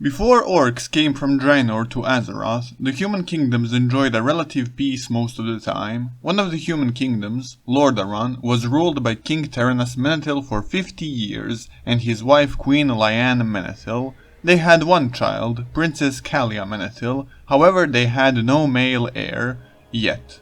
Before orcs came from Draenor to Azeroth, the human kingdoms enjoyed a relative peace most of the time. One of the human kingdoms, Lordaeron, was ruled by King Arthas Menethil for 50 years, and his wife Queen Lyanne Menethil. They had one child, Princess Kil'jaeden Menethil, however they had no male heir, yet.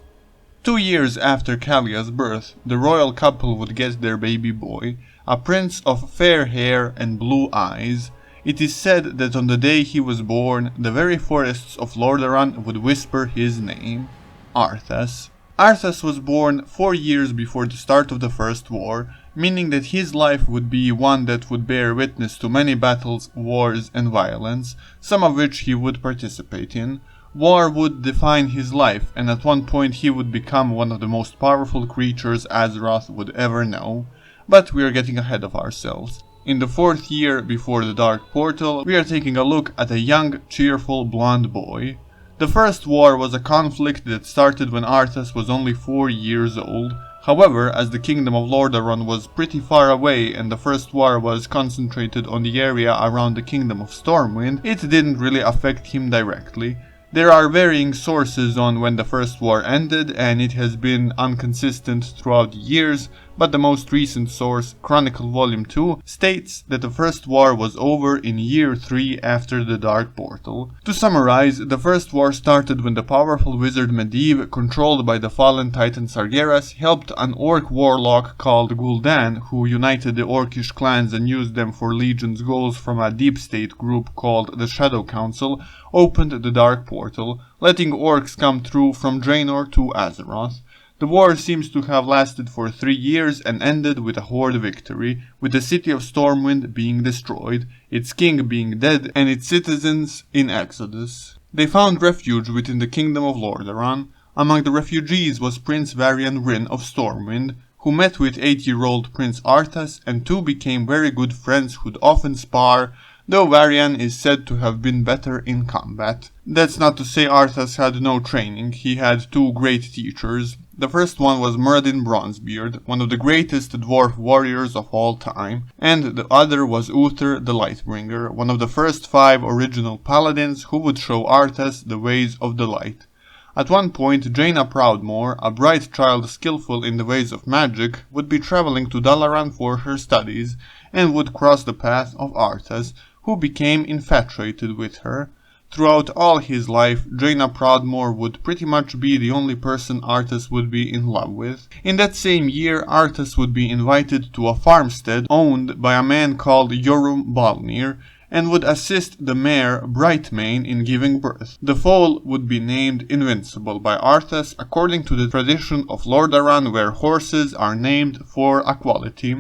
2 years after Kil'jaeden's birth, the royal couple would get their baby boy, a prince of fair hair and blue eyes. It is said that on the day he was born, the very forests of Lordaeron would whisper his name, Arthas. Arthas was born 4 years before the start of the First War, meaning that his life would be one that would bear witness to many battles, wars and violence, some of which he would participate in. War would define his life, and at one point he would become one of the most powerful creatures Azeroth would ever know. But we are getting ahead of ourselves. In the 4th year before the Dark Portal, we are taking a look at a young, cheerful, blonde boy. The First War was a conflict that started when Arthas was only 4 years old. However, as the kingdom of Lordaeron was pretty far away and the First War was concentrated on the area around the kingdom of Stormwind, it didn't really affect him directly. There are varying sources on when the First War ended, and it has been inconsistent throughout the years, but the most recent source, Chronicle Volume 2, states that the First War was over in year 3 after the Dark Portal. To summarize, the First War started when the powerful wizard Medivh, controlled by the fallen titan Sargeras, helped an orc warlock called Gul'dan, who united the orcish clans and used them for Legion's goals from a deep state group called the Shadow Council, opened the Dark Portal, letting orcs come through from Draenor to Azeroth. The war seems to have lasted for 3 years and ended with a horde victory, with the city of Stormwind being destroyed, its king being dead and its citizens in exodus. They found refuge within the kingdom of Lordaeron. Among the refugees was Prince Varian Wrynn of Stormwind, who met with 8-year-old Prince Arthas, and two became very good friends who'd often spar, though Varian is said to have been better in combat. That's not to say Arthas had no training. He had 2 great teachers. The first one was Muradin Bronzebeard, one of the greatest dwarf warriors of all time, and the other was Uther the Lightbringer, one of the first 5 original paladins who would show Arthas the ways of the light. At one point, Jaina Proudmoore, a bright child skillful in the ways of magic, would be traveling to Dalaran for her studies, and would cross the path of Arthas, who became infatuated with her. Throughout all his life, Jaina Proudmoore would pretty much be the only person Arthas would be in love with. In that same year, Arthas would be invited to a farmstead owned by a man called Yorum Balnir, and would assist the mare Brightmane in giving birth. The foal would be named Invincible by Arthas according to the tradition of Lordaeron, where horses are named for a quality.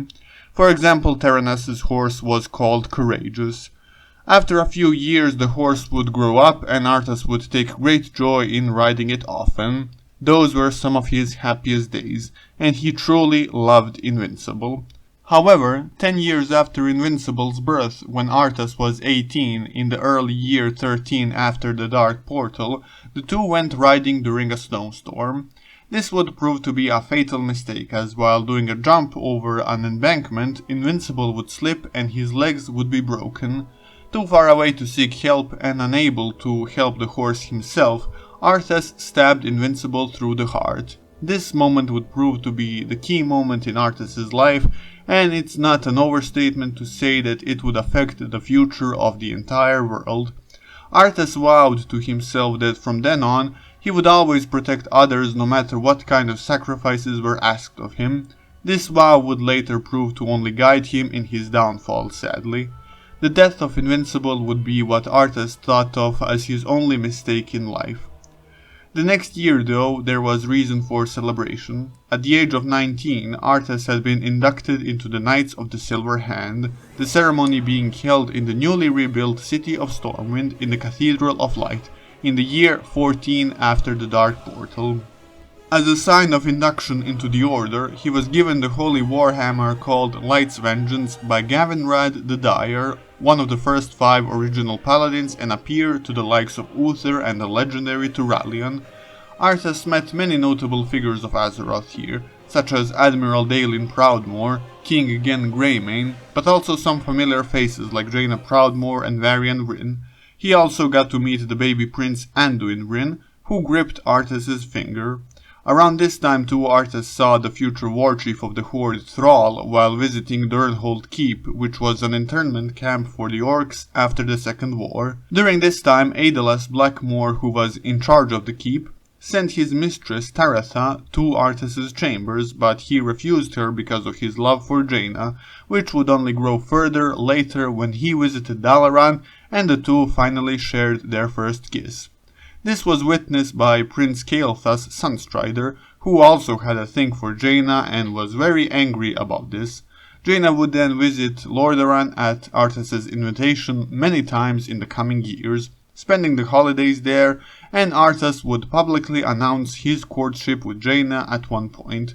For example, Terenas' horse was called Courageous. After a few years the horse would grow up and Arthas would take great joy in riding it often. Those were some of his happiest days, and he truly loved Invincible. However, 10 years after Invincible's birth, when Arthas was 18, in the early year 13 after the Dark Portal, the two went riding during a snowstorm. This would prove to be a fatal mistake, as while doing a jump over an embankment, Invincible would slip and his legs would be broken. Too far away to seek help and unable to help the horse himself, Arthas stabbed Invincible through the heart. This moment would prove to be the key moment in Arthas' life, and it's not an overstatement to say that it would affect the future of the entire world. Arthas vowed to himself that from then on, he would always protect others no matter what kind of sacrifices were asked of him. This vow would later prove to only guide him in his downfall, sadly. The death of Invincible would be what Arthas thought of as his only mistake in life. The next year, though, there was reason for celebration. At the age of 19, Arthas had been inducted into the Knights of the Silver Hand, the ceremony being held in the newly rebuilt city of Stormwind in the Cathedral of Light, in the year 14 after the Dark Portal. As a sign of induction into the Order, he was given the holy warhammer called Light's Vengeance by Gavinrad the Dyer, one of the first 5 original paladins and a peer to the likes of Uther and the legendary Turalyon. Arthas met many notable figures of Azeroth here, such as Admiral Daelin Proudmoore, King Gen Greymane, but also some familiar faces like Jaina Proudmoore and Varian Wrynn. He also got to meet the baby prince Anduin, who gripped Arthas' finger. Around this time too, Arthas saw the future warchief of the Horde Thrall while visiting Ner'zhul Keep, which was an internment camp for the orcs after the Second War. During this time, Aedelas Blackmore, who was in charge of the keep, sent his mistress Taratha to Arthas' chambers, but he refused her because of his love for Jaina, which would only grow further later when he visited Dalaran and the two finally shared their first kiss. This was witnessed by Prince Kael'thas Sunstrider, who also had a thing for Jaina and was very angry about this. Jaina would then visit Lordaeron at Arthas' invitation many times in the coming years, spending the holidays there, and Arthas would publicly announce his courtship with Jaina at one point.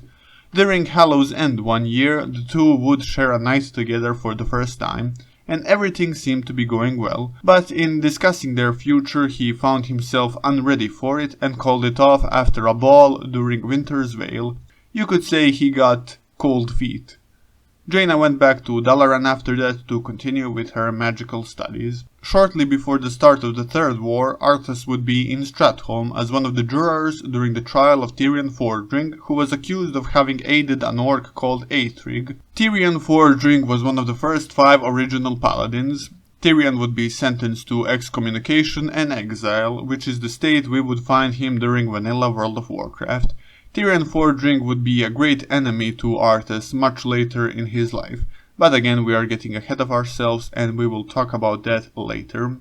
During Hallow's End one year, the two would share a night together for the first time, and everything seemed to be going well, but in discussing their future he found himself unready for it and called it off after a ball during Winter's Veil. You could say he got cold feet. Jaina went back to Dalaran after that to continue with her magical studies. Shortly before the start of the Third War, Arthas would be in Stratholme as one of the jurors during the trial of Tirion Fordring, who was accused of having aided an orc called Aethrig. Tirion Fordring was one of the first 5 original paladins. Tirion would be sentenced to excommunication and exile, which is the state we would find him during vanilla World of Warcraft. Tirion Fordring would be a great enemy to Arthas much later in his life, but again we are getting ahead of ourselves and we will talk about that later.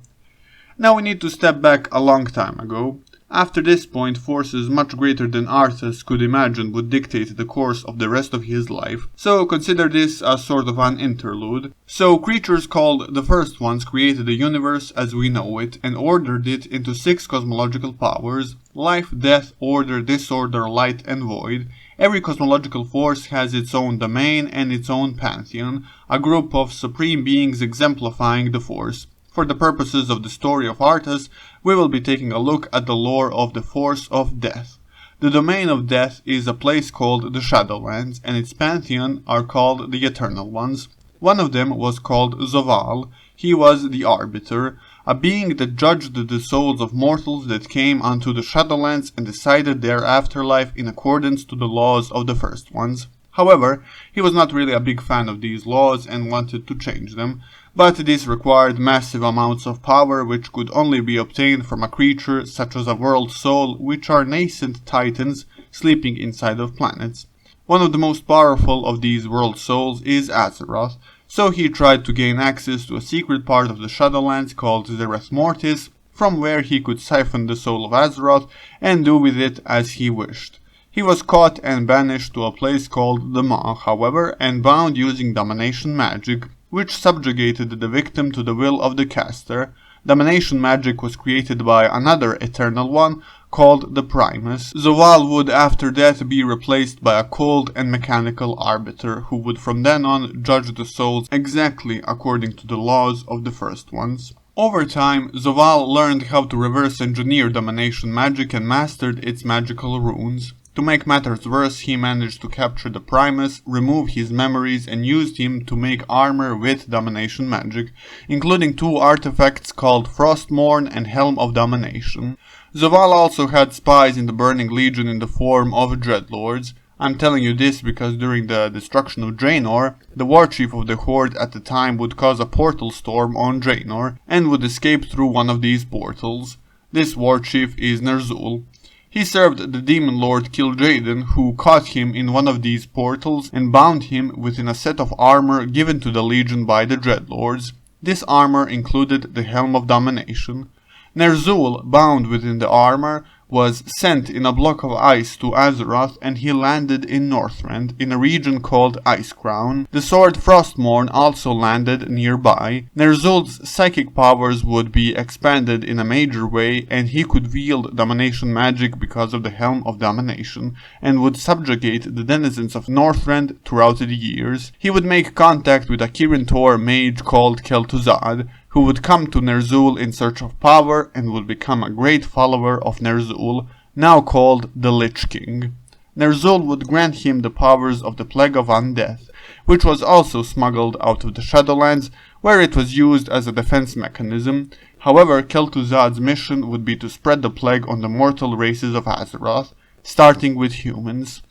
Now we need to step back a long time ago. After this point, forces much greater than Arthas could imagine would dictate the course of the rest of his life, so consider this as sort of an interlude. So creatures called the First Ones created the universe as we know it and ordered it into 6 cosmological powers: life, death, order, disorder, light and void. Every cosmological force has its own domain and its own pantheon, a group of supreme beings exemplifying the force. For the purposes of the story of Arthas, we will be taking a look at the lore of the Force of Death. The domain of Death is a place called the Shadowlands, and its pantheon are called the Eternal Ones. One of them was called Zovaal. He was the Arbiter, a being that judged the souls of mortals that came unto the Shadowlands and decided their afterlife in accordance to the laws of the First Ones. However, he was not really a big fan of these laws and wanted to change them, but this required massive amounts of power which could only be obtained from a creature such as a world soul, which are nascent titans sleeping inside of planets. One of the most powerful of these world souls is Azeroth, so he tried to gain access to a secret part of the Shadowlands called Zereth Mortis, from where he could siphon the soul of Azeroth and do with it as he wished. He was caught and banished to a place called the Maw, however, and bound using domination magic, which subjugated the victim to the will of the caster. Domination magic was created by another Eternal One called the Primus. Zovaal would after that be replaced by a cold and mechanical arbiter, who would from then on judge the souls exactly according to the laws of the First Ones. Over time, Zovaal learned how to reverse engineer domination magic and mastered its magical runes. To make matters worse, he managed to capture the Primus, remove his memories, and used him to make armor with domination magic, including 2 artifacts called Frostmourne and Helm of Domination. Zovaal also had spies in the Burning Legion in the form of Dreadlords. I'm telling you this because during the destruction of Draenor, the warchief of the Horde at the time would cause a portal storm on Draenor, and would escape through one of these portals. This warchief is Ner'zhul. He served the demon lord Kil'jaeden, who caught him in one of these portals and bound him within a set of armor given to the Legion by the Dreadlords. This armor included the Helm of Domination. Ner'zhul, bound within the armor, was sent in a block of ice to Azeroth, and he landed in Northrend, in a region called Icecrown. The sword Frostmourne also landed nearby. Ner'zhul's psychic powers would be expanded in a major way, and he could wield domination magic because of the Helm of Domination, and would subjugate the denizens of Northrend throughout the years. He would make contact with a Kirin Tor mage called Kel'Thuzad, who would come to Ner'zhul in search of power and would become a great follower of Ner'zhul, now called the Lich King. Ner'zhul would grant him the powers of the Plague of Undeath, which was also smuggled out of the Shadowlands, where it was used as a defense mechanism. However, Kel'Thuzad's mission would be to spread the plague on the mortal races of Azeroth, starting with humans.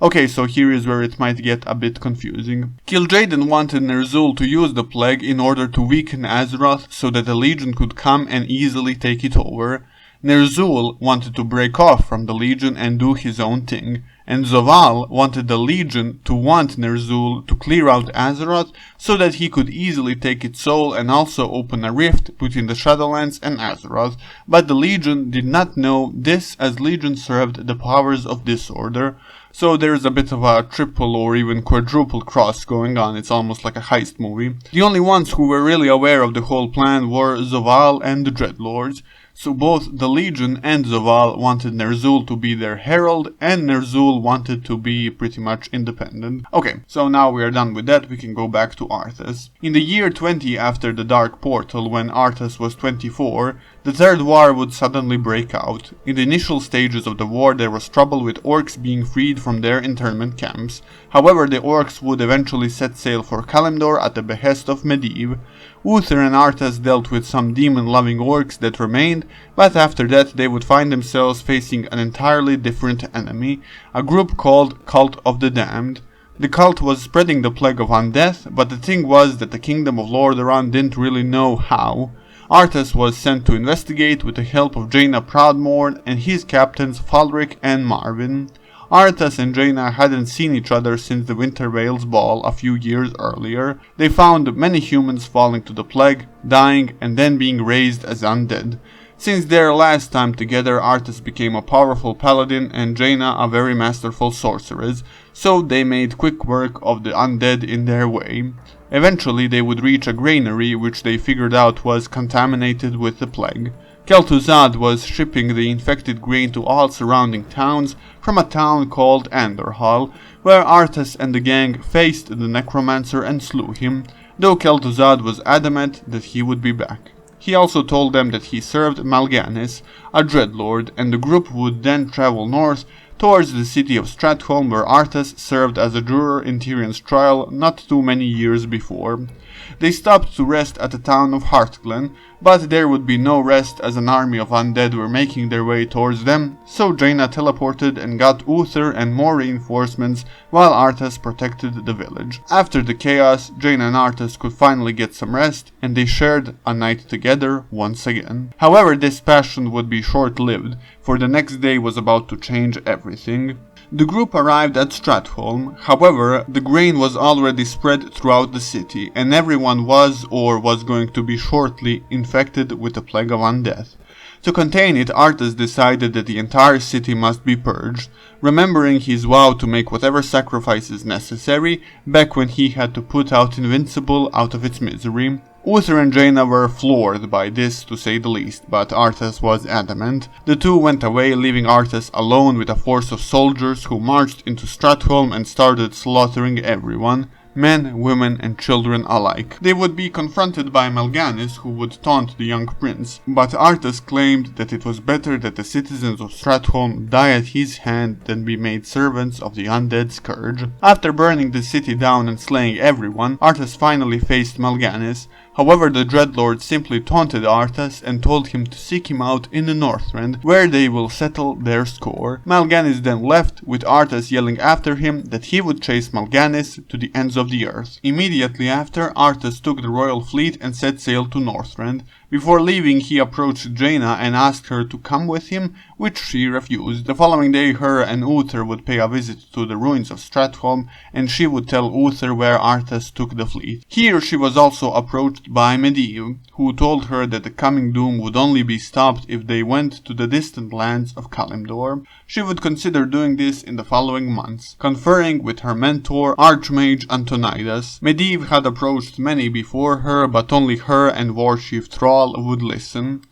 Okay, so here is where it might get a bit confusing. Kil'jaeden wanted Ner'zhul to use the plague in order to weaken Azeroth so that the Legion could come and easily take it over. Ner'zhul wanted to break off from the Legion and do his own thing, and Zovaal wanted the Legion to want Ner'zhul to clear out Azeroth so that he could easily take its soul and also open a rift between the Shadowlands and Azeroth, but the Legion did not know this as Legion served the powers of disorder. So there's a bit of a triple or even quadruple cross going on. It's almost like a heist movie. The only ones who were really aware of the whole plan were Zovaal and the Dreadlords. So both the Legion and Zovaal wanted Ner'zhul to be their herald, and Ner'zhul wanted to be pretty much independent. Okay, so now we are done with that, we can go back to Arthas. In the year 20 after the Dark Portal, when Arthas was 24, the Third War would suddenly break out. In the initial stages of the war there was trouble with orcs being freed from their internment camps. However, the orcs would eventually set sail for Kalimdor at the behest of Medivh. Uther and Arthas dealt with some demon-loving orcs that remained, but after that they would find themselves facing an entirely different enemy, a group called Cult of the Damned. The cult was spreading the plague of undeath, but the thing was that the kingdom of Lordaeron didn't really know how. Arthas was sent to investigate with the help of Jaina Proudmourne and his captains Falric and Marvin. Arthas and Jaina hadn't seen each other since the Winter Veils Ball a few years earlier. They found many humans falling to the plague, dying, and then being raised as undead. Since their last time together, Arthas became a powerful paladin and Jaina a very masterful sorceress, so they made quick work of the undead in their way. Eventually they would reach a granary which they figured out was contaminated with the plague. Kel'Thuzad was shipping the infected grain to all surrounding towns from a town called Anderhal, where Arthas and the gang faced the necromancer and slew him, though Kel'Thuzad was adamant that he would be back. He also told them that he served Mal'Ganis, a dreadlord, and the group would then travel north towards the city of Stratholme, where Arthas served as a juror in Tyrion's trial not too many years before. They stopped to rest at the town of Heartglen, but there would be no rest as an army of undead were making their way towards them, so Jaina teleported and got Uther and more reinforcements while Arthas protected the village. After the chaos, Jaina and Arthas could finally get some rest, and they shared a night together once again. However, this passion would be short-lived, for the next day was about to change everything. The group arrived at Stratholme. However, the grain was already spread throughout the city, and everyone was or was going to be shortly infected with the plague of undeath. To contain it, Arthas decided that the entire city must be purged, remembering his vow to make whatever sacrifices necessary back when he had to put out Invincible out of its misery. Uther and Jaina were floored by this, to say the least, but Arthas was adamant. The two went away, leaving Arthas alone with a force of soldiers who marched into Stratholme and started slaughtering everyone, men, women, and children alike. They would be confronted by Mal'Ganis, who would taunt the young prince, but Arthas claimed that it was better that the citizens of Stratholme die at his hand than be made servants of the undead scourge. After burning the city down and slaying everyone, Arthas finally faced Mal'Ganis. However, the Dreadlord simply taunted Arthas and told him to seek him out in the Northrend, where they will settle their score. Mal'Ganis then left, with Arthas yelling after him that he would chase Mal'Ganis to the ends of the earth. Immediately after, Arthas took the royal fleet and set sail to Northrend. Before leaving, he approached Jaina and asked her to come with him, which she refused. The following day, her and Uther would pay a visit to the ruins of Stratholme, and she would tell Uther where Arthas took the fleet. Here she was also approached by Medivh, who told her that the coming doom would only be stopped if they went to the distant lands of Kalimdor. She would consider doing this in the following months, conferring with her mentor, Archmage Antonidas. Medivh had approached many before her, but only her and Warchief Thrall would listen.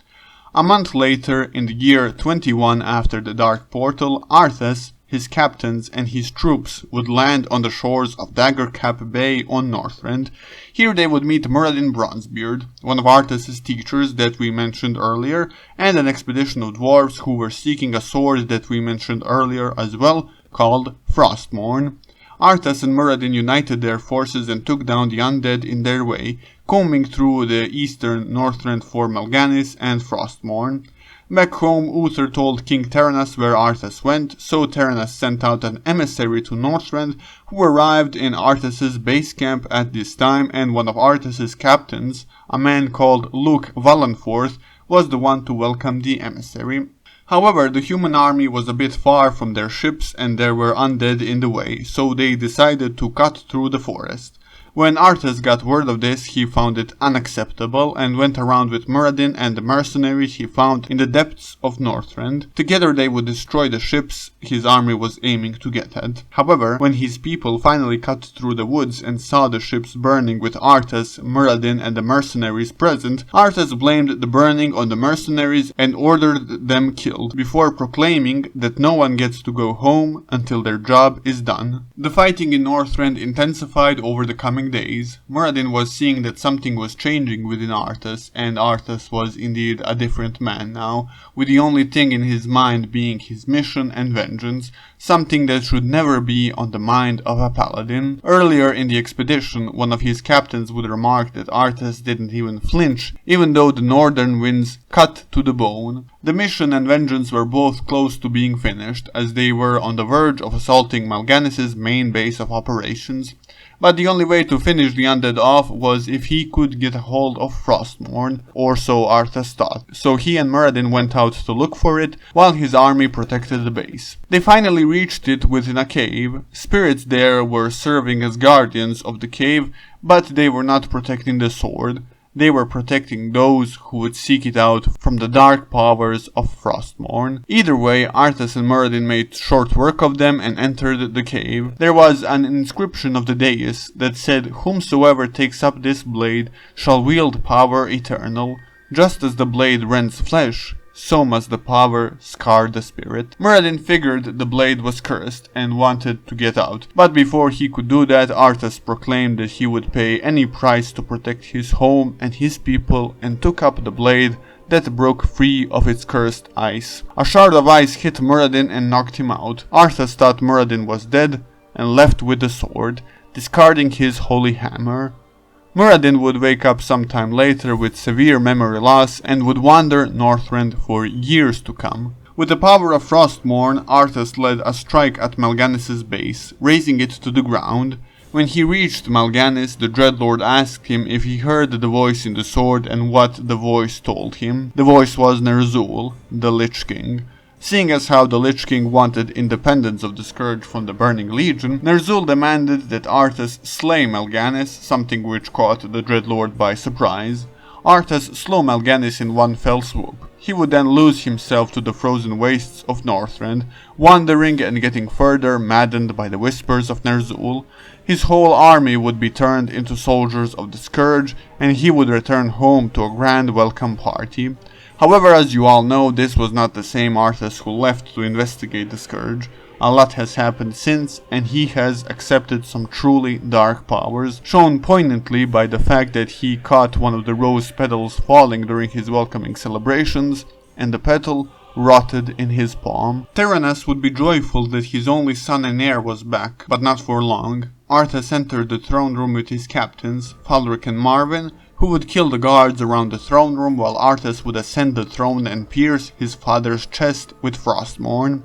A month later, in the year 21 after the Dark Portal, Arthas, his captains, and his troops would land on the shores of Daggercap Bay on Northrend. Here they would meet Muradin Bronzebeard, one of Arthas' teachers that we mentioned earlier, and an expedition of dwarves who were seeking a sword that we mentioned earlier as well, called Frostmourne. Arthas and Muradin united their forces and took down the undead in their way, combing through the eastern Northrend for Mal'Ganis and Frostmourne. Back home, Uther told King Terenas where Arthas went, so Terenas sent out an emissary to Northrend, who arrived in Arthas's base camp at this time, and one of Arthas's captains, a man called Luke Valenforth, was the one to welcome the emissary. However, the human army was a bit far from their ships and there were undead in the way, so they decided to cut through the forest. When Arthas got word of this, he found it unacceptable and went around with Muradin and the mercenaries he found in the depths of Northrend. Together they would destroy the ships his army was aiming to get at. However, when his people finally cut through the woods and saw the ships burning with Arthas, Muradin and the mercenaries present, Arthas blamed the burning on the mercenaries and ordered them killed, before proclaiming that no one gets to go home until their job is done. The fighting in Northrend intensified over the coming days. Muradin was seeing that something was changing within Arthas, and Arthas was indeed a different man now, with the only thing in his mind being his mission and vengeance, something that should never be on the mind of a paladin. Earlier in the expedition, one of his captains would remark that Arthas didn't even flinch, even though the northern winds cut to the bone. The mission and vengeance were both close to being finished, as they were on the verge of assaulting Mal'Ganis' main base of operations. But the only way to finish the undead off was if he could get a hold of Frostmourne, or so Arthas thought. So he and Muradin went out to look for it, while his army protected the base. They finally reached it within a cave. Spirits there were serving as guardians of the cave, but they were not protecting the sword. They were protecting those who would seek it out from the dark powers of Frostmourne. Either way, Arthas and Muradin made short work of them and entered the cave. There was an inscription of the dais that said, "Whomsoever takes up this blade shall wield power eternal. Just as the blade rends flesh, so must the power scar the spirit." Muradin figured the blade was cursed and wanted to get out, but before he could do that, Arthas proclaimed that he would pay any price to protect his home and his people, and took up the blade that broke free of its cursed ice. A shard of ice hit Muradin and knocked him out. Arthas thought Muradin was dead and left with the sword, discarding his holy hammer. Muradin would wake up sometime later with severe memory loss and would wander Northrend for years to come. With the power of Frostmourne, Arthas led a strike at Mal'Ganis' base, razing it to the ground. When he reached Mal'Ganis, the Dreadlord asked him if he heard the voice in the sword and what the voice told him. The voice was Ner'zhul, the Lich King. Seeing as how the Lich King wanted independence of the Scourge from the Burning Legion, Ner'zhul demanded that Arthas slay Mal'Ganis, something which caught the Dreadlord by surprise. Arthas slew Mal'Ganis in one fell swoop. He would then lose himself to the frozen wastes of Northrend, wandering and getting further maddened by the whispers of Ner'zhul. His whole army would be turned into soldiers of the Scourge, and he would return home to a grand welcome party. However, as you all know, this was not the same Arthas who left to investigate the Scourge. A lot has happened since, and he has accepted some truly dark powers, shown poignantly by the fact that he caught one of the rose petals falling during his welcoming celebrations, and the petal rotted in his palm. Terenas would be joyful that his only son and heir was back, but not for long. Arthas entered the throne room with his captains, Falric and Marvin, who would kill the guards around the throne room, while Arthas would ascend the throne and pierce his father's chest with Frostmourne.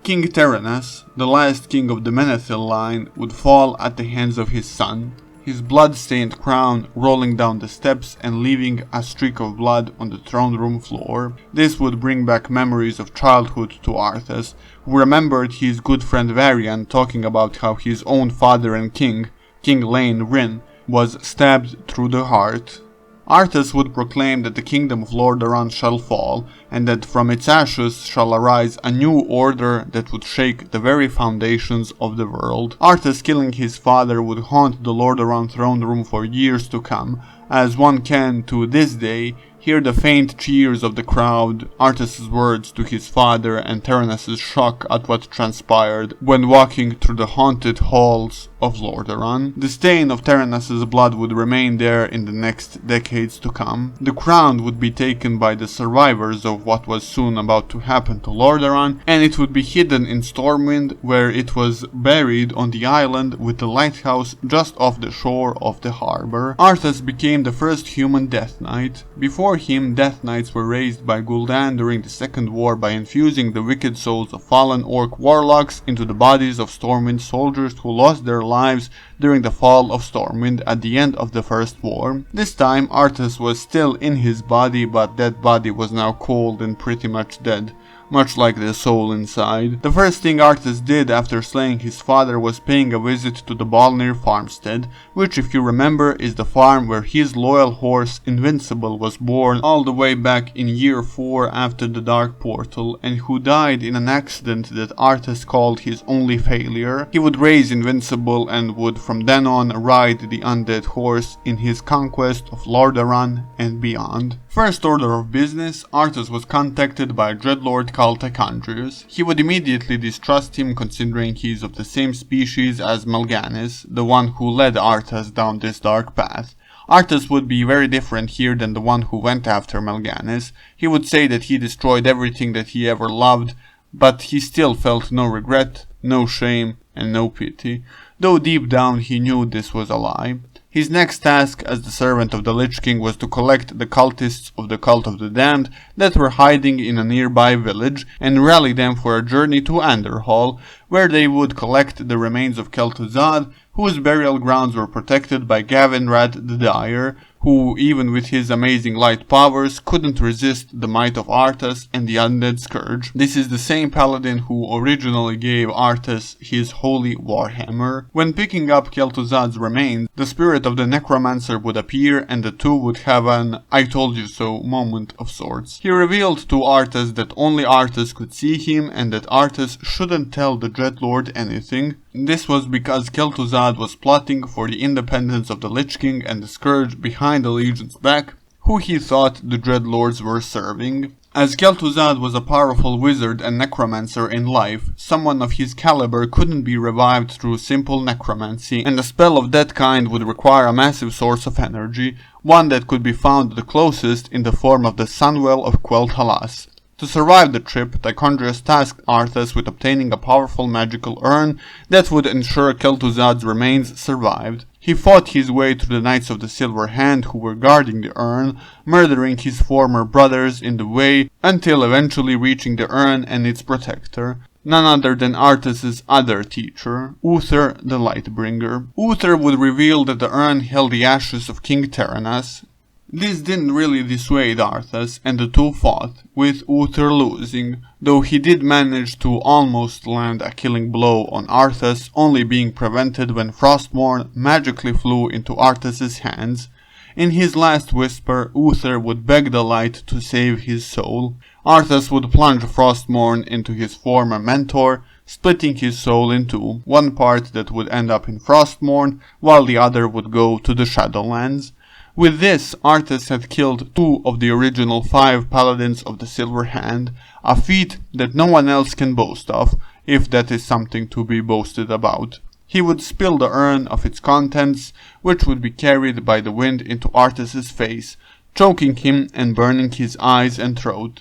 King Terenas, the last king of the Menethil line, would fall at the hands of his son, his blood-stained crown rolling down the steps and leaving a streak of blood on the throne room floor. This would bring back memories of childhood to Arthas, who remembered his good friend Varian talking about how his own father and king, King Lane Rin, was stabbed through the heart. Arthas would proclaim that the kingdom of Lordaeron shall fall, and that from its ashes shall arise a new order that would shake the very foundations of the world. Arthas killing his father would haunt the Lordaeron throne room for years to come, as one can, to this day, hear the faint cheers of the crowd, Arthas' words to his father, and Terenas' shock at what transpired when walking through the haunted halls of Lordaeron. The stain of Terenas' blood would remain there in the next decades to come. The crown would be taken by the survivors of what was soon about to happen to Lordaeron, and it would be hidden in Stormwind, where it was buried on the island with the lighthouse just off the shore of the harbor. Arthas became the first human Death Knight. Before him, Death Knights were raised by Gul'dan during the Second War by infusing the wicked souls of fallen orc warlocks into the bodies of Stormwind soldiers who lost their lives during the fall of Stormwind at the end of the First War. This time Arthas was still in his body, but that body was now cold and pretty much dead, much like the soul inside. The first thing Arthas did after slaying his father was paying a visit to the Balnir farmstead, which, if you remember, is the farm where his loyal horse Invincible was born all the way back in year 4 after the Dark Portal, and who died in an accident that Arthas called his only failure. He would raise Invincible and would from then on ride the undead horse in his conquest of Lordaeron and beyond. First order of business, Arthas was contacted by Dreadlord Cal'Tacandrius. He would immediately distrust him, considering he is of the same species as Mal'Ganis, the one who led Arthas down this dark path. Arthas would be very different here than the one who went after Mal'Ganis. He would say that he destroyed everything that he ever loved, but he still felt no regret, no shame, and no pity, though deep down he knew this was a lie. His next task as the servant of the Lich King was to collect the cultists of the Cult of the Damned that were hiding in a nearby village and rally them for a journey to Anderhall, where they would collect the remains of Kel'Thuzad, whose burial grounds were protected by Gavinrad the Dire, who, even with his amazing light powers, couldn't resist the might of Arthas and the Undead Scourge. This is the same paladin who originally gave Arthas his holy warhammer. When picking up Kel'Thuzad's remains, the spirit of the necromancer would appear and the two would have an "I told you so" moment of sorts. He revealed to Arthas that only Arthas could see him and that Arthas shouldn't tell the Dreadlord anything. This was because Kel'Thuzad was plotting for the independence of the Lich King and the Scourge behind the Legion's back, who he thought the Dreadlords were serving. As Kel'Thuzad was a powerful wizard and necromancer in life, someone of his caliber couldn't be revived through simple necromancy, and a spell of that kind would require a massive source of energy, one that could be found the closest in the form of the Sunwell of Quel'Thalas. To survive the trip, Tichondrius tasked Arthas with obtaining a powerful magical urn that would ensure Kel'Thuzad's remains survived. He fought his way to the Knights of the Silver Hand who were guarding the urn, murdering his former brothers in the way, until eventually reaching the urn and its protector, none other than Arthas' other teacher, Uther the Lightbringer. Uther would reveal that the urn held the ashes of King Terenas. This didn't really dissuade Arthas, and the two fought, with Uther losing, though he did manage to almost land a killing blow on Arthas, only being prevented when Frostmourne magically flew into Arthas' hands. In his last whisper, Uther would beg the light to save his soul. Arthas would plunge Frostmourne into his former mentor, splitting his soul in two, one part that would end up in Frostmourne, while the other would go to the Shadowlands. With this, Arthas had killed 2 of the original 5 paladins of the Silver Hand, a feat that no one else can boast of, if that is something to be boasted about. He would spill the urn of its contents, which would be carried by the wind into Arthas' face, choking him and burning his eyes and throat.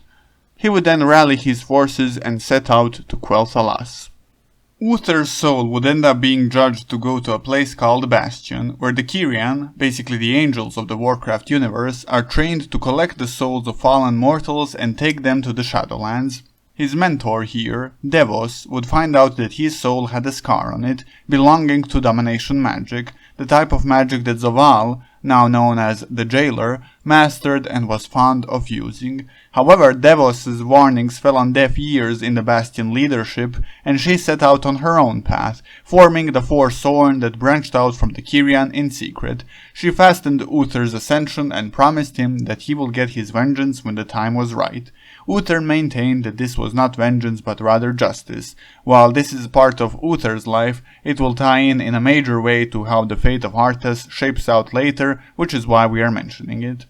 He would then rally his forces and set out to Quel'Thalas. Uther's soul would end up being judged to go to a place called Bastion, where the Kyrian, basically the angels of the Warcraft universe, are trained to collect the souls of fallen mortals and take them to the Shadowlands. His mentor here, Devos, would find out that his soul had a scar on it, belonging to domination magic, the type of magic that Zovaal, now known as the Jailer, mastered and was fond of using. However, Devos' warnings fell on deaf ears in the Bastion leadership, and she set out on her own path, forming the Forsworn that branched out from the Kyrian in secret. She fastened Uther's ascension and promised him that he will get his vengeance when the time was right. Uther maintained that this was not vengeance but rather justice. While this is part of Uther's life, it will tie in a major way to how the fate of Arthas shapes out later, which is why we are mentioning it.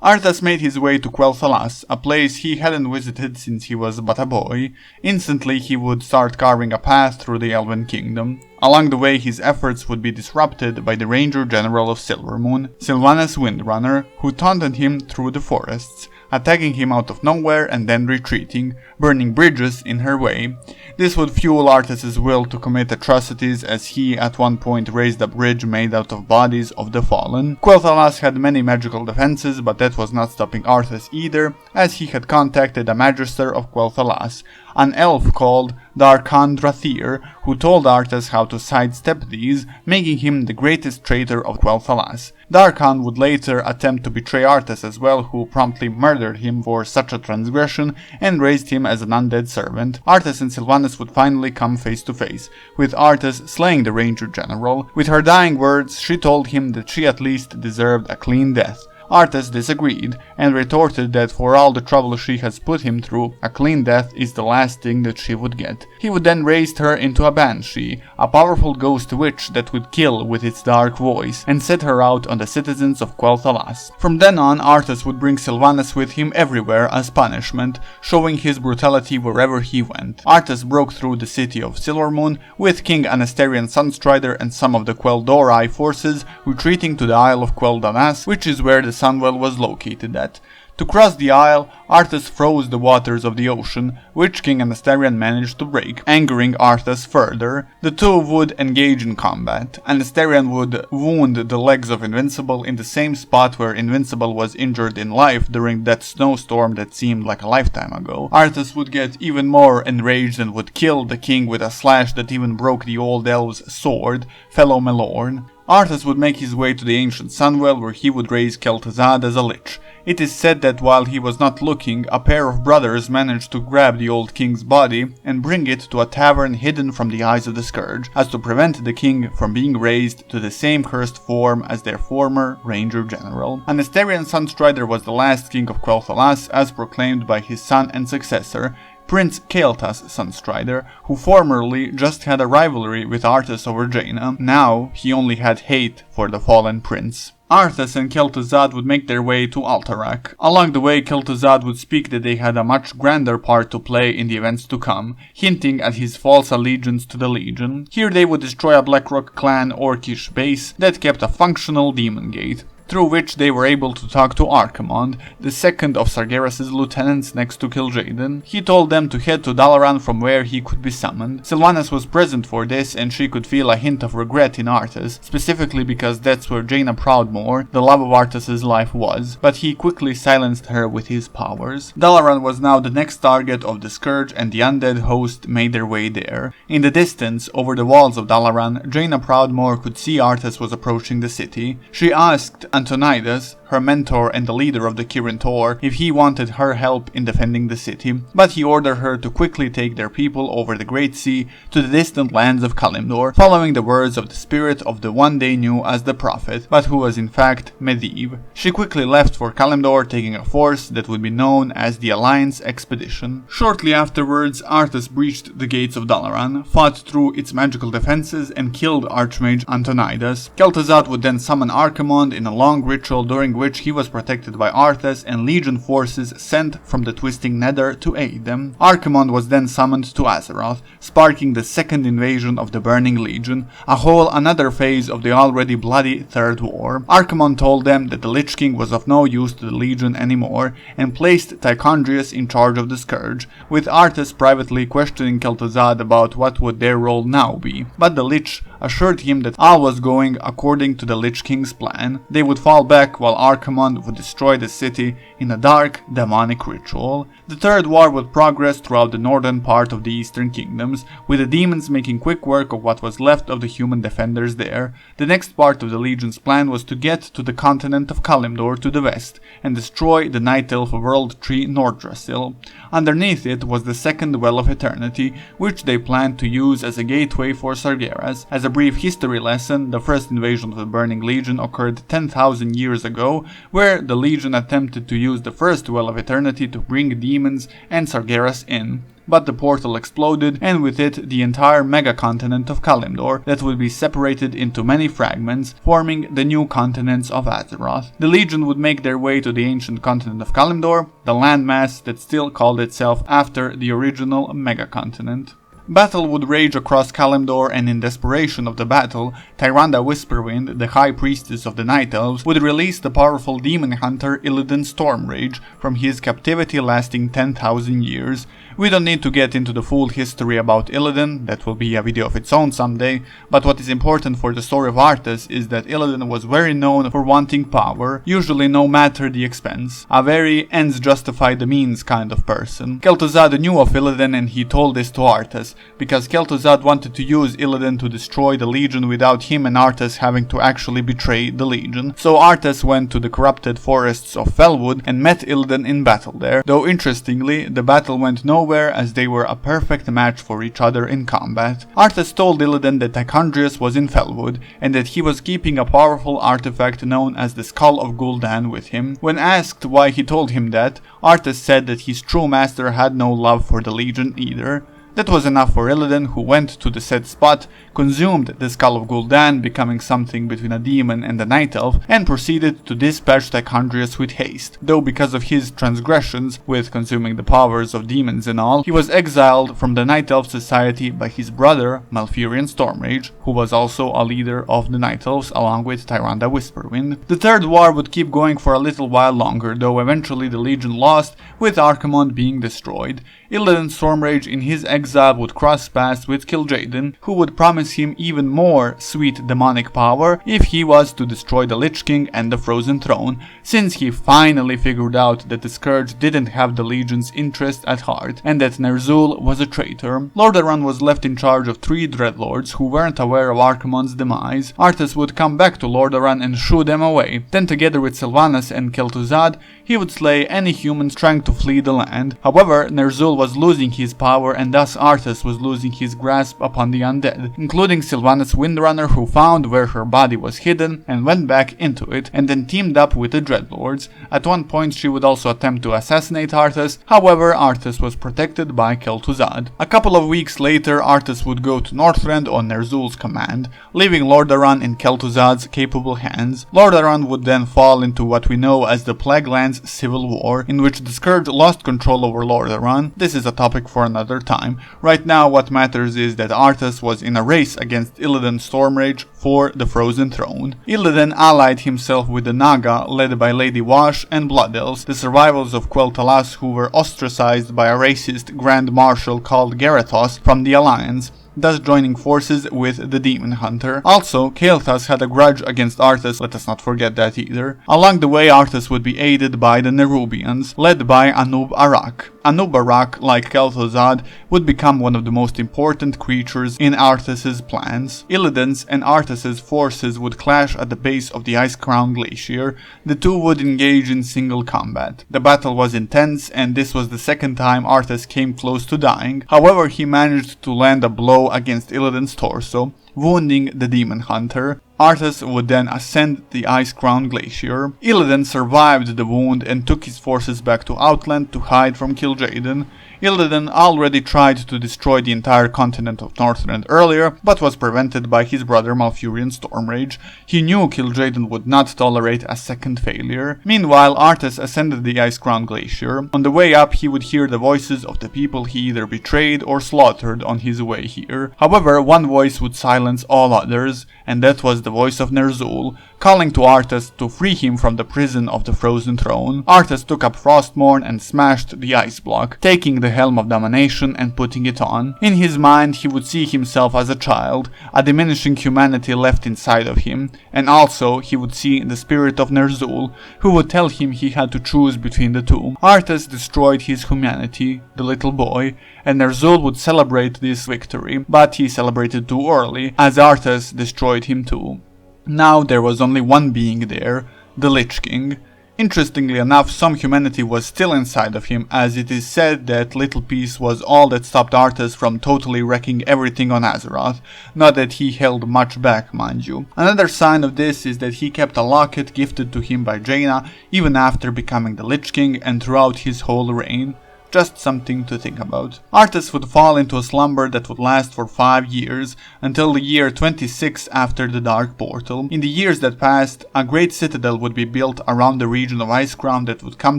Arthas made his way to Quel'Thalas, a place he hadn't visited since he was but a boy. Instantly he would start carving a path through the Elven Kingdom. Along the way his efforts would be disrupted by the Ranger General of Silvermoon, Sylvanas Windrunner, who taunted him through the forests, attacking him out of nowhere and then retreating, burning bridges in her way. This would fuel Arthas' will to commit atrocities, as he at one point raised a bridge made out of bodies of the fallen. Quel'Thalas had many magical defenses, but that was not stopping Arthas either, as he had contacted a Magister of Quel'Thalas, an elf called Darkhan Drathir, who told Arthas how to sidestep these, making him the greatest traitor of Quel'Thalas. Darkhan would later attempt to betray Arthas as well, who promptly murdered him for such a transgression and raised him as an undead servant. Arthas and Sylvanas would finally come face to face, with Arthas slaying the Ranger General. With her dying words, she told him that she at least deserved a clean death. Arthas disagreed, and retorted that for all the trouble she has put him through, a clean death is the last thing that she would get. He would then raise her into a banshee, a powerful ghost witch that would kill with its dark voice, and set her out on the citizens of Quel'Thalas. From then on, Arthas would bring Sylvanas with him everywhere as punishment, showing his brutality wherever he went. Arthas broke through the city of Silvermoon, with King Anasterian Sunstrider and some of the Quel'Dorei forces retreating to the Isle of Quel'Danas, which is where the Sunwell was located at. To cross the isle, Arthas froze the waters of the ocean, which King Anasterian managed to break, angering Arthas further. The two would engage in combat. Anasterian would wound the legs of Invincible in the same spot where Invincible was injured in life during that snowstorm that seemed like a lifetime ago. Arthas would get even more enraged and would kill the king with a slash that even broke the old elf's sword, Fellow Melorn. Arthas would make his way to the ancient Sunwell, where he would raise Kel'Thuzad as a lich. It is said that while he was not looking, a pair of brothers managed to grab the old king's body and bring it to a tavern hidden from the eyes of the Scourge, as to prevent the king from being raised to the same cursed form as their former Ranger General. Anasterian Sunstrider was the last king of Quel'Thalas, as proclaimed by his son and successor, Prince Kael'thas Sunstrider, who formerly just had a rivalry with Arthas over Jaina. Now he only had hate for the fallen prince. Arthas and Kel'Thuzad would make their way to Alterac. Along the way, Kel'Thuzad would speak that they had a much grander part to play in the events to come, hinting at his false allegiance to the Legion. Here they would destroy a Blackrock clan orcish base that kept a functional demon gate, through which they were able to talk to Archimonde, the second of Sargeras' lieutenants next to Kil'jaeden. He told them to head to Dalaran from where he could be summoned. Sylvanas was present for this, and she could feel a hint of regret in Arthas, specifically because that's where Jaina Proudmoore, the love of Arthas' life, was, but he quickly silenced her with his powers. Dalaran was now the next target of the Scourge, and the undead host made their way there. In the distance, over the walls of Dalaran, Jaina Proudmoore could see Arthas was approaching the city. She asked Antonidas, her mentor and the leader of the Kirin Tor, if he wanted her help in defending the city, but he ordered her to quickly take their people over the Great Sea to the distant lands of Kalimdor, following the words of the spirit of the one they knew as the Prophet, but who was in fact Medivh. She quickly left for Kalimdor, taking a force that would be known as the Alliance Expedition. Shortly afterwards, Arthas breached the gates of Dalaran, fought through its magical defenses, and killed Archmage Antonidas. Kel'Thuzad would then summon Archimonde in a long ritual during which he was protected by Arthas and Legion forces sent from the Twisting Nether to aid them. Archimonde was then summoned to Azeroth, sparking the second invasion of the Burning Legion, a whole another phase of the already bloody Third War. Archimonde told them that the Lich King was of no use to the Legion anymore, and placed Tychondrius in charge of the Scourge, with Arthas privately questioning Kel'Thuzad about what would their role now be. But the Lich assured him that all was going according to the Lich King's plan. They would fall back while Archimonde would destroy the city in a dark, demonic ritual. The Third War would progress throughout the northern part of the Eastern Kingdoms, with the demons making quick work of what was left of the human defenders there. The next part of the Legion's plan was to get to the continent of Kalimdor to the west, and destroy the Night Elf world tree Nordrassil. Underneath it was the second Well of Eternity, which they planned to use as a gateway for Sargeras. As a brief history lesson, the first invasion of the Burning Legion occurred 10,000 years ago, where the Legion attempted to use the first Well of Eternity to bring demons and Sargeras in. But the portal exploded, and with it the entire mega-continent of Kalimdor that would be separated into many fragments, forming the new continents of Azeroth. The Legion would make their way to the ancient continent of Kalimdor, the landmass that still called itself after the original mega-continent. Battle would rage across Kalimdor, and in desperation of the battle, Tyrande Whisperwind, the High Priestess of the Night Elves, would release the powerful demon hunter Illidan Stormrage from his captivity lasting 10,000 years. We don't need to get into the full history about Illidan, that will be a video of its own someday, but what is important for the story of Arthas is that Illidan was very known for wanting power, usually no matter the expense. A very ends justify the means kind of person. Kel'Thuzad knew of Illidan and he told this to Arthas, because Kel'Thuzad wanted to use Illidan to destroy the Legion without him and Arthas having to actually betray the Legion. So Arthas went to the corrupted forests of Felwood and met Illidan in battle there, though interestingly, the battle went nowhere as they were a perfect match for each other in combat. Arthas told Illidan that Tychondrius was in Felwood, and that he was keeping a powerful artifact known as the Skull of Gul'dan with him. When asked why he told him that, Arthas said that his true master had no love for the Legion either. That was enough for Illidan, who went to the said spot, consumed the Skull of Gul'dan, becoming something between a demon and a night elf, and proceeded to dispatch Tychondrius with haste. Though because of his transgressions, with consuming the powers of demons and all, he was exiled from the Night Elf society by his brother, Malfurion Stormrage, who was also a leader of the Night Elves along with Tyrande Whisperwind. The third war would keep going for a little while longer, though eventually the Legion lost, with Archimonde being destroyed. Illidan Stormrage in his exile would cross paths with Kil'jaeden, who would promise him even more sweet demonic power if he was to destroy the Lich King and the Frozen Throne, since he finally figured out that the Scourge didn't have the Legion's interest at heart, and that Ner'zhul was a traitor. Lordaeron was left in charge of 3 Dreadlords who weren't aware of Archimonde's demise. Arthas would come back to Lordaeron and shoo them away. Then together with Sylvanas and Kel'Thuzad, he would slay any humans trying to flee the land. However, Ner'zhul was losing his power, and thus Arthas was losing his grasp upon the undead, including Sylvanas Windrunner, who found where her body was hidden and went back into it, and then teamed up with the Dreadlords. At one point she would also attempt to assassinate Arthas, however Arthas was protected by Kel'Thuzad. A couple of weeks later, Arthas would go to Northrend on Ner'zhul's command, leaving Lordaeron in Kel'Thuzad's capable hands. Lordaeron would then fall into what we know as the Plaguelands Civil War, in which the Scourge lost control over Lordaeron. This is a topic for another time. Right now what matters is that Arthas was in a race against Illidan Stormrage for the Frozen Throne. Illidan allied himself with the Naga, led by Lady Wash and Blood Elves, the survivors of Quel'Thalas, who were ostracized by a racist Grand Marshal called Garethos from the Alliance, thus joining forces with the Demon Hunter. Also, Kael'thas had a grudge against Arthas, let us not forget that either. Along the way, Arthas would be aided by the Nerubians, led by Anub Arak. Anub Arak, like Kel'Thuzad, would become one of the most important creatures in Arthas's plans. Illidan's and Arthas's forces would clash at the base of the Ice-Crown Glacier. The two would engage in single combat. The battle was intense, and this was the second time Arthas came close to dying. However, he managed to land a blow against Illidan's torso, wounding the Demon Hunter. Arthas would then ascend the Ice-Crown Glacier. Illidan survived the wound and took his forces back to Outland to hide from Kil'jaeden. Illidan already tried to destroy the entire continent of Northrend earlier, but was prevented by his brother Malfurion Stormrage. He knew Kil'jaeden would not tolerate a second failure. Meanwhile, Arthas ascended the Ice-Crown Glacier. On the way up, he would hear the voices of the people he either betrayed or slaughtered on his way here. However, one voice would silence all others, and that was the voice of Ner'zhul, calling to Arthas to free him from the prison of the Frozen Throne. Arthas took up Frostmourne and smashed the ice block, taking the Helm of Domination and putting it on. In his mind, he would see himself as a child, a diminishing humanity left inside of him, and also he would see the spirit of Ner'zhul, who would tell him he had to choose between the two. Arthas destroyed his humanity, the little boy, and Ner'zhul would celebrate this victory, but he celebrated too early, as Arthas destroyed him too. Now there was only one being there, the Lich King. Interestingly enough, some humanity was still inside of him, as it is said that little piece was all that stopped Arthas from totally wrecking everything on Azeroth, not that he held much back, mind you. Another sign of this is that he kept a locket gifted to him by Jaina even after becoming the Lich King and throughout his whole reign. Just something to think about. Arthas would fall into a slumber that would last for 5 years, until the year 26 after the Dark Portal. In the years that passed, a great citadel would be built around the region of Icecrown that would come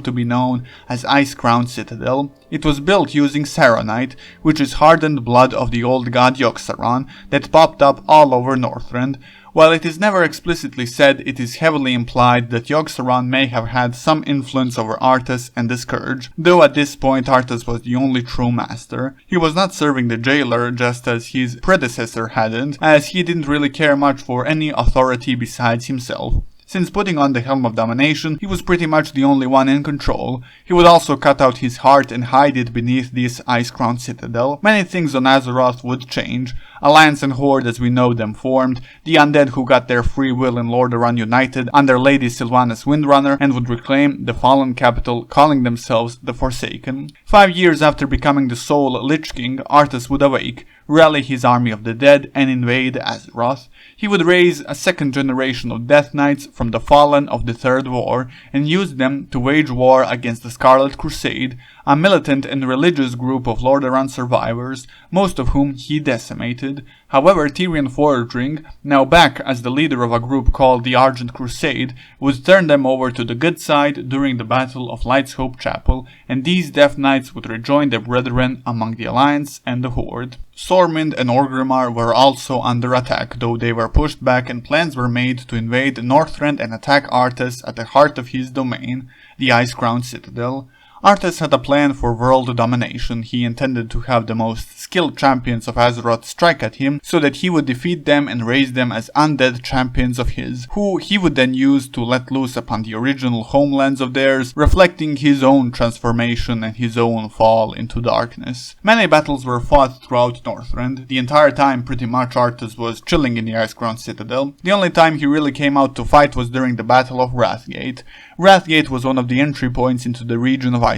to be known as Icecrown Citadel. It was built using Saronite, which is hardened blood of the old god Yogg-Saron that popped up all over Northrend. While it is never explicitly said, it is heavily implied that Yogg-Saron may have had some influence over Arthas and the Scourge, though at this point Arthas was the only true master. He was not serving the jailer, just as his predecessor hadn't, as he didn't really care much for any authority besides himself. Since putting on the Helm of Domination, he was pretty much the only one in control. He would also cut out his heart and hide it beneath this Icecrown Citadel. Many things on Azeroth would change. Alliance and Horde as we know them formed, the undead who got their free will in Lordaeron united under Lady Sylvanas Windrunner and would reclaim the fallen capital, calling themselves the Forsaken. 5 years after becoming the sole Lich King, Arthas would awake, rally his army of the dead and invade Azeroth. He would raise a second generation of Death Knights from the fallen of the Third War and use them to wage war against the Scarlet Crusade, a militant and religious group of Lordaeron survivors, most of whom he decimated. However, Tyrion Forging, now back as the leader of a group called the Argent Crusade, would turn them over to the good side during the Battle of Light's Hope Chapel, and these Death Knights would rejoin their brethren among the Alliance and the Horde. Stormwind and Orgrimmar were also under attack, though they were pushed back and plans were made to invade Northrend and attack Arthas at the heart of his domain, the Icecrown Citadel. Arthas had a plan for world domination. He intended to have the most skilled champions of Azeroth strike at him so that he would defeat them and raise them as undead champions of his, who he would then use to let loose upon the original homelands of theirs, reflecting his own transformation and his own fall into darkness. Many battles were fought throughout Northrend. The entire time pretty much Arthas was chilling in the Icecrown Citadel. The only time he really came out to fight was during the Battle of Wrathgate. Wrathgate was one of the entry points into the region of Icecrown.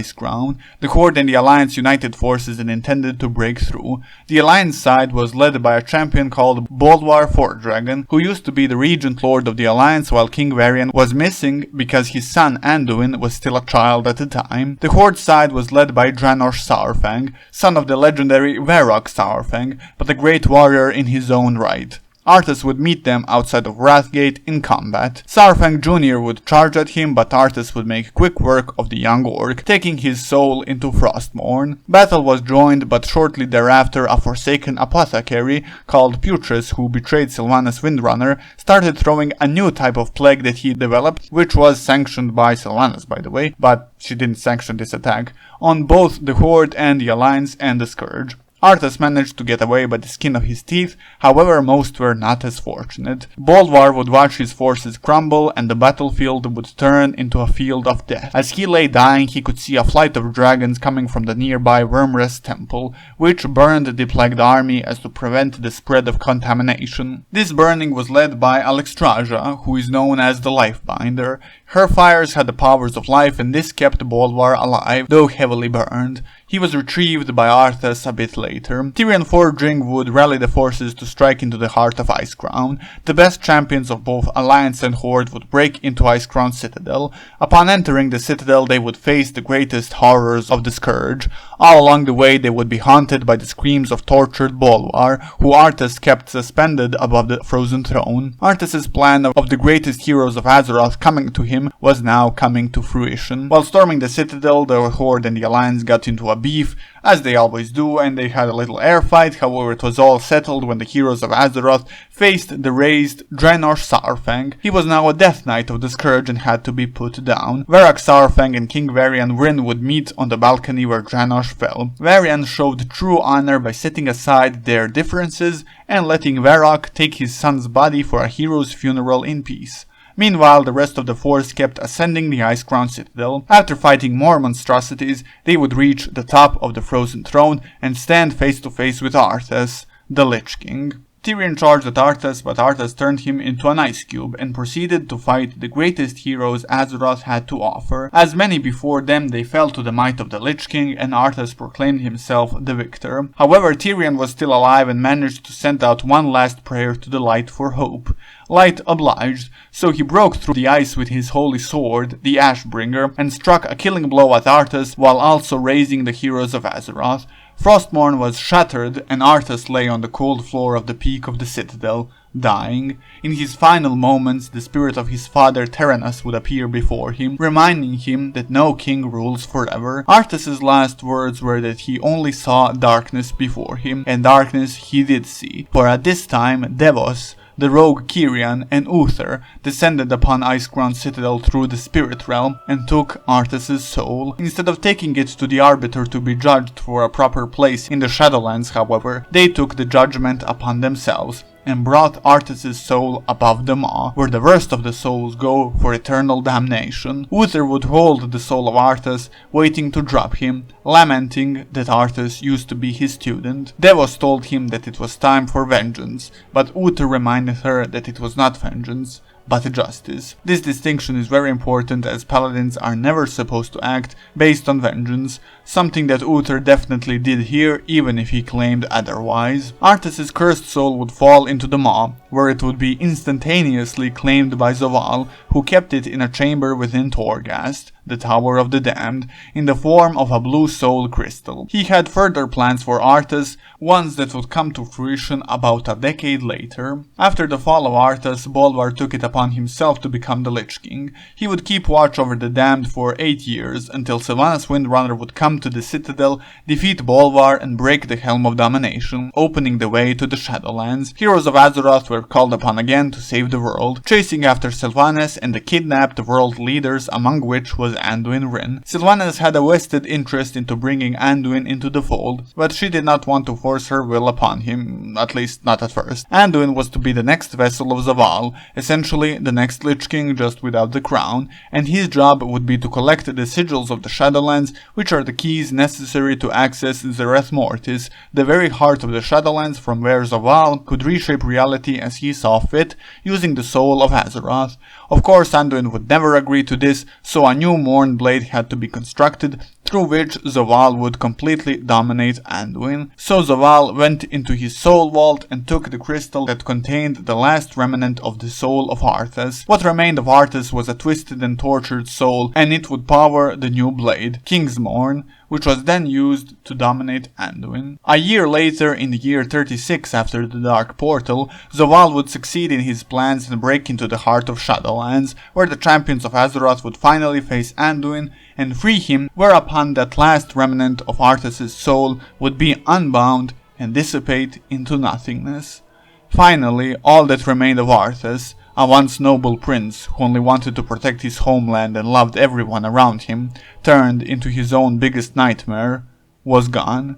The Horde and the Alliance united forces and intended to break through. The Alliance side was led by a champion called Bolduar Fordragon, who used to be the Regent Lord of the Alliance while King Varian was missing because his son Anduin was still a child at the time. The Horde side was led by Draenor Saurfang, son of the legendary Varrock Saurfang, but a great warrior in his own right. Arthas would meet them outside of Wrathgate in combat. Saurfang Jr. would charge at him, but Arthas would make quick work of the young orc, taking his soul into Frostmourne. Battle was joined, but shortly thereafter a Forsaken apothecary called Putris, who betrayed Sylvanas Windrunner, started throwing a new type of plague that he developed, which was sanctioned by Sylvanas, by the way, but she didn't sanction this attack, on both the Horde and the Alliance and the Scourge. Arthas managed to get away by the skin of his teeth, however most were not as fortunate. Bolduar would watch his forces crumble and the battlefield would turn into a field of death. As he lay dying, he could see a flight of dragons coming from the nearby Wyrmrest temple, which burned the plagued army as to prevent the spread of contamination. This burning was led by Alexstrasza, who is known as the Lifebinder. Her fires had the powers of life and this kept Bolduar alive, though heavily burned. He was retrieved by Arthas a bit later. Tyrion Forging would rally the forces to strike into the heart of Icecrown. The best champions of both Alliance and Horde would break into Icecrown Citadel. Upon entering the Citadel, they would face the greatest horrors of the Scourge. All along the way, they would be haunted by the screams of tortured Bolduar, who Arthas kept suspended above the frozen throne. Arthas' plan of the greatest heroes of Azeroth coming to him was now coming to fruition. While storming the Citadel, the Horde and the Alliance got into a beef, as they always do, and they had a little air fight. However, it was all settled when the heroes of Azeroth faced the raised Draenor Saurfang. He was now a Death Knight of the Scourge and had to be put down. Varrock Saurfang and King Varian Wrynn would meet on the balcony where Draenor fell. Varian showed true honor by setting aside their differences and letting Varrock take his son's body for a hero's funeral in peace. Meanwhile, the rest of the force kept ascending the Icecrown Citadel. After fighting more monstrosities, they would reach the top of the frozen throne and stand face to face with Arthas, the Lich King. Tyrion charged at Arthas, but Arthas turned him into an ice cube and proceeded to fight the greatest heroes Azeroth had to offer. As many before them, they fell to the might of the Lich King, and Arthas proclaimed himself the victor. However, Tyrion was still alive and managed to send out one last prayer to the light for hope. Light obliged, so he broke through the ice with his holy sword, the Ashbringer, and struck a killing blow at Arthas while also raising the heroes of Azeroth. Frostmourne was shattered, and Arthas lay on the cold floor of the peak of the citadel, dying. In his final moments, the spirit of his father Terenas would appear before him, reminding him that no king rules forever. Arthas' last words were that he only saw darkness before him, and darkness he did see, for at this time Devos, the rogue Kyrian, and Uther descended upon Iceground Citadel through the Spirit Realm and took Arthas' soul. Instead of taking it to the Arbiter to be judged for a proper place in the Shadowlands, however, they took the judgment upon themselves and brought Arthas' soul above the maw, where the worst of the souls go for eternal damnation. Uther would hold the soul of Arthas, waiting to drop him, lamenting that Arthas used to be his student. Devos told him that it was time for vengeance, but Uther reminded her that it was not vengeance, but justice. This distinction is very important, as paladins are never supposed to act based on vengeance, something that Uther definitely did here, even if he claimed otherwise. Arthas' cursed soul would fall into the maw, where it would be instantaneously claimed by Zovaal, who kept it in a chamber within Torghast, the Tower of the Damned, in the form of a blue soul crystal. He had further plans for Arthas, ones that would come to fruition about a decade later. After the fall of Arthas, Bolvar took it upon himself to become the Lich King. He would keep watch over the Damned for 8 years, until Sylvanas Windrunner would come to the Citadel, defeat Bolvar, and break the Helm of Domination, opening the way to the Shadowlands. Heroes of Azeroth were called upon again to save the world, chasing after Sylvanas and the kidnapped world leaders, among which was Anduin Wrynn. Sylvanas had a vested interest into bringing Anduin into the fold, but she did not want to force her will upon him, at least not at first. Anduin was to be the next vessel of Zovaal, essentially the next Lich King just without the crown, and his job would be to collect the sigils of the Shadowlands, which are the keys necessary to access Zereth Mortis, the very heart of the Shadowlands, from where Zovaal could reshape reality as he saw fit, using the soul of Azeroth. Of course, Anduin would never agree to this, so a new Morn blade had to be constructed, through which Zovaal would completely dominate Anduin. So Zovaal went into his soul vault and took the crystal that contained the last remnant of the soul of Arthas. What remained of Arthas was a twisted and tortured soul, and it would power the new blade, Kingsmourne, which was then used to dominate Anduin. A year later, in the year 36 after the Dark Portal, Zovaal would succeed in his plans and break into the heart of Shadowlands, where the champions of Azeroth would finally face Anduin and free him, whereupon that last remnant of Arthas' soul would be unbound and dissipate into nothingness. Finally, all that remained of Arthas, a once noble prince who only wanted to protect his homeland and loved everyone around him, turned into his own biggest nightmare, was gone.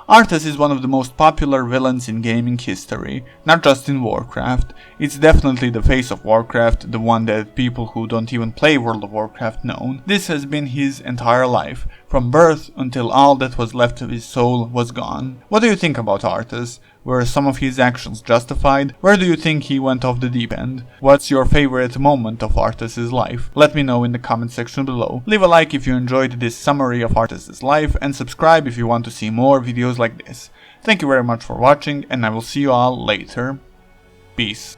Arthas is one of the most popular villains in gaming history, not just in Warcraft. It's definitely the face of Warcraft, the one that people who don't even play World of Warcraft know. This has been his entire life, from birth until all that was left of his soul was gone. What do you think about Arthas? Were some of his actions justified? Where do you think he went off the deep end? What's your favorite moment of Arthas' life? Let me know in the comment section below. Leave a like if you enjoyed this summary of Arthas' life, and subscribe if you want to see more videos like this. Thank you very much for watching, and I will see you all later. Peace.